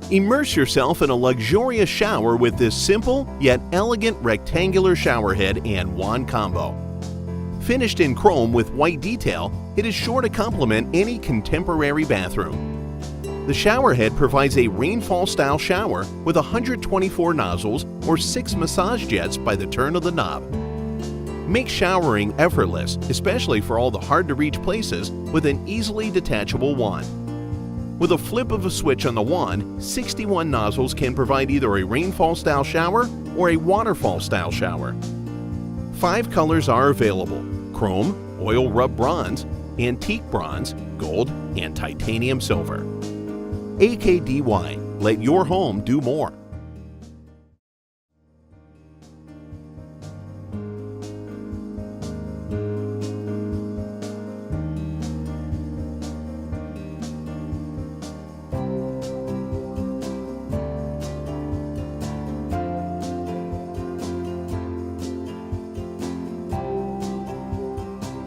Immerse yourself in a luxurious shower with this simple yet elegant rectangular shower head and wand combo. Finished in chrome with white detail, it is sure to complement any contemporary bathroom. The shower head provides a rainfall-style shower with 124 nozzles or 6 massage jets by the turn of the knob. Make showering effortless, especially for all the hard-to-reach places, with an easily detachable wand. With a flip of a switch on the wand, 61 nozzles can provide either a rainfall-style shower or a waterfall-style shower. 5 colors are available: chrome, oil rub bronze, antique bronze, gold, and titanium silver. Akdy, let your home do more.